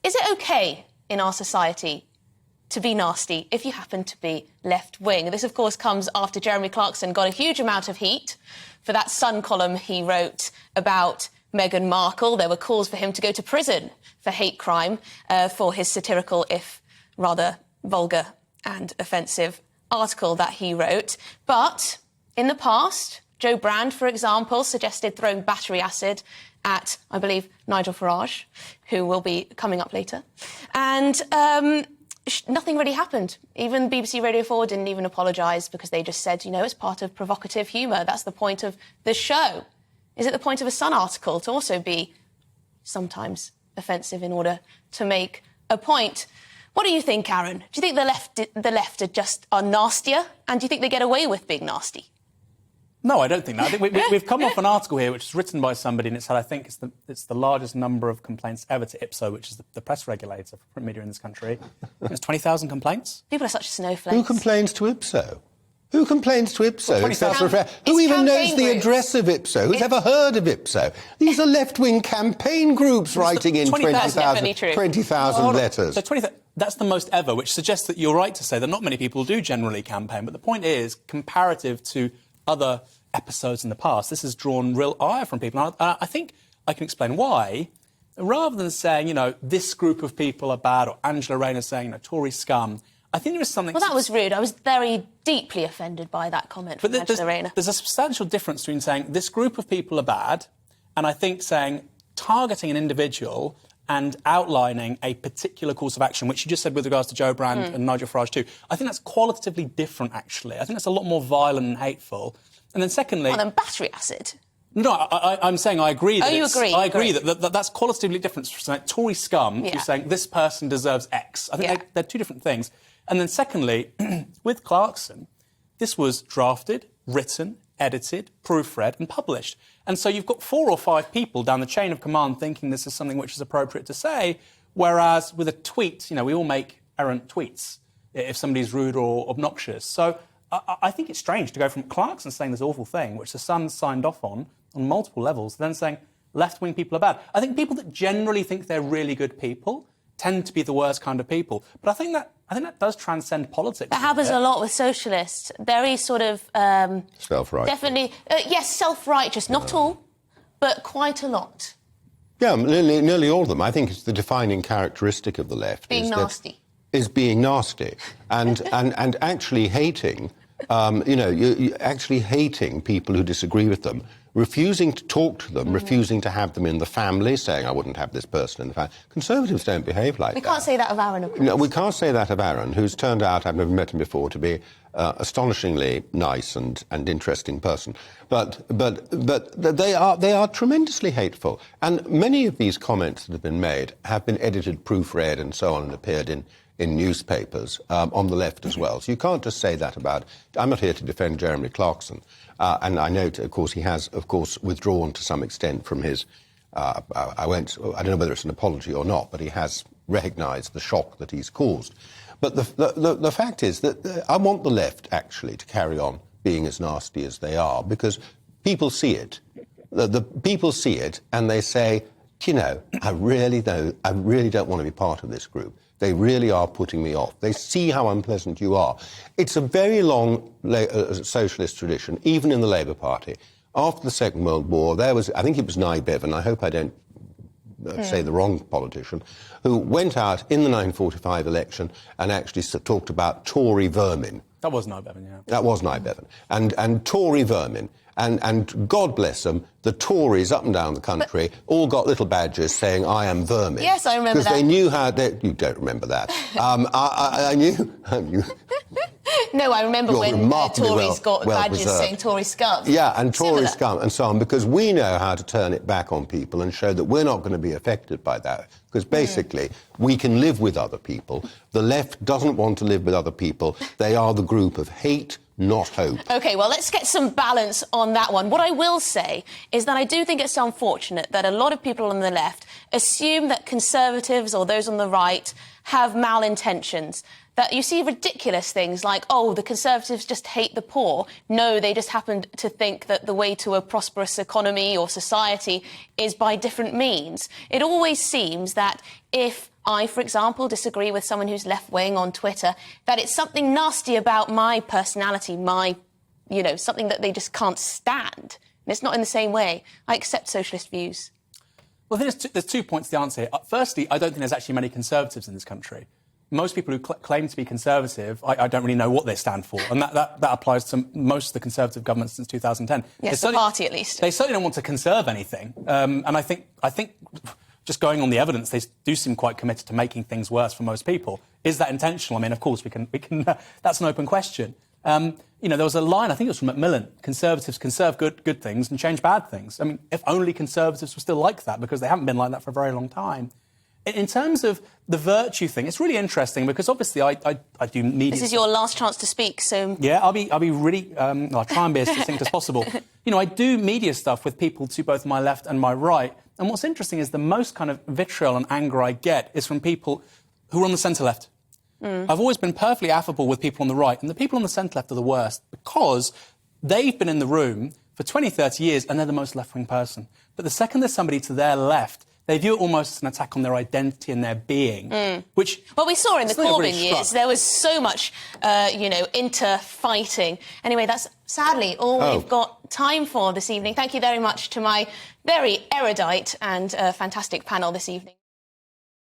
Is it OK in our society to be nasty if you happen to be left-wing? This, of course, comes after Jeremy Clarkson got a huge amount of heat for that Sun column he wrote about Meghan Markle. There were calls for him to go to prison for hate crime for his satirical, if rather vulgar and offensive article that he wrote. But in the past, Joe Brand, for example, suggested throwing battery acid at, I believe, Nigel Farage, who will be coming up later. And nothing really happened. Even BBC Radio 4 didn't even apologise because they just said, you know, it's part of provocative humour. That's the point of the show. Is it the point of a Sun article to also be sometimes offensive in order to make a point? What do you think, Aaron? Do you think the left are nastier? And do you think they get away with being nasty? No, I don't think that. I think we've come off an article here which is written by somebody, and it said, I think it's the largest number of complaints ever to IPSO, which is the press regulator for print media in this country. It's 20,000 complaints. People are such snowflakes. Who complains to IPSO? Who complains to IPSO? Well, who even knows the address of IPSO? Who's ever heard of IPSO? These are left-wing campaign groups writing in 20,000 letters. So 20,000. That's the most ever, which suggests that you're right to say that not many people do generally campaign. But the point is, comparative to other episodes in the past, this has drawn real ire from people. And I think I can explain why. Rather than saying, you know, this group of people are bad, or Angela Rayner saying, you know, Tory scum, I think there is something... Well, that was rude. I was very deeply offended by that comment from Angela Rayner. There's a substantial difference between saying this group of people are bad and I think saying targeting an individual and outlining a particular course of action, which you just said with regards to Joe Brand and Nigel Farage too. I think that's qualitatively different, actually. I think that's a lot more violent and hateful. And then secondly... Well, then battery acid. No, I'm saying I agree. You agree? I agree that that's qualitatively different from saying Tory scum to saying this person deserves X. I think they're two different things. And then secondly, with Clarkson, this was drafted, written, edited, proofread and published. And so you've got 4 or 5 people down the chain of command thinking this is something which is appropriate to say, whereas with a tweet, you know, we all make errant tweets if somebody's rude or obnoxious. So I think it's strange to go from Clarkson saying this awful thing, which the Sun signed off on multiple levels, then saying left-wing people are bad. I think people that generally think they're really good people tend to be the worst kind of people. But I think that does transcend politics. That happens a lot with socialists. Very sort of... self-righteous. Definitely, yes, self-righteous. Not all, but quite a lot. Yeah, nearly all of them. I think it's the defining characteristic of the left. Being nasty. Is being nasty and actually hating, you actually hating people who disagree with them, refusing to talk to them, refusing to have them in the family, saying, I wouldn't have this person in the family. Conservatives don't behave like that. We can't say that of Aaron, of course. No, we can't say that of Aaron, who's turned out, I've never met him before, to be astonishingly nice and interesting person. But they are tremendously hateful. And many of these comments that have been made have been edited, proofread and so on and appeared in newspapers on the left as well. So you can't just say that about... I'm not here to defend Jeremy Clarkson. And I note, of course, he has, of course, withdrawn to some extent from his... I don't know whether it's an apology or not, but he has recognised the shock that he's caused. But the fact is that I want the left, actually, to carry on being as nasty as they are, because people see it. The people see it and they say, you know, I really don't want to be part of this group. They really are putting me off. They see how unpleasant you are. It's a very long socialist tradition, even in the Labour Party. After the Second World War, there was, I think it was Nye Bevan, I hope I don't say the wrong politician, who went out in the 1945 election and actually talked about Tory vermin. That was Nye Bevan, yeah. That was Nye Bevan. And Tory vermin. And God bless them, the Tories up and down the country all got little badges saying, I am vermin. Yes, I remember that. Because they knew how... You don't remember that. I knew... No, I remember when Tories got badges saying Tory scum. Yeah, and Tory scum and so on, because we know how to turn it back on people and show that we're not going to be affected by that. Because basically, we can live with other people. The left doesn't want to live with other people. They are the group of hate, not hope. OK, well, let's get some balance on that one. What I will say is that I do think it's unfortunate that a lot of people on the left assume that Conservatives or those on the right have malintentions. That you see ridiculous things like, oh, the Conservatives just hate the poor. No, they just happen to think that the way to a prosperous economy or society is by different means. It always seems that if I, for example, disagree with someone who's left-wing on Twitter, that it's something nasty about my personality, something that they just can't stand. And it's not in the same way. I accept socialist views. Well, there's 2 points to the answer here. Firstly, I don't think there's actually many conservatives in this country. Most people who claim to be conservative, I don't really know what they stand for. And that applies to most of the Conservative governments since 2010. Yes, the party at least. They certainly don't want to conserve anything. And I think just going on the evidence, they do seem quite committed to making things worse for most people. Is that intentional? I mean, of course, we can. That's an open question. There was a line, I think it was from Macmillan, Conservatives conserve good things and change bad things. I mean, if only Conservatives were still like that, because they haven't been like that for a very long time. In terms of the virtue thing, it's really interesting because obviously I do media. This is your last chance to speak, so... Yeah, I'll be really... I'll try and be as succinct as possible. I do media stuff with people to both my left and my right, and what's interesting is the most kind of vitriol and anger I get is from people who are on the centre-left. I've always been perfectly affable with people on the right, and the people on the centre-left are the worst because they've been in the room for 20, 30 years and they're the most left-wing person. But the second there's somebody to their left, they view it almost as an attack on their identity and their being, which... Well, we saw in the Corbyn years, there was so much, inter-fighting. Anyway, that's sadly all we've got time for this evening. Thank you very much to my very erudite and fantastic panel this evening.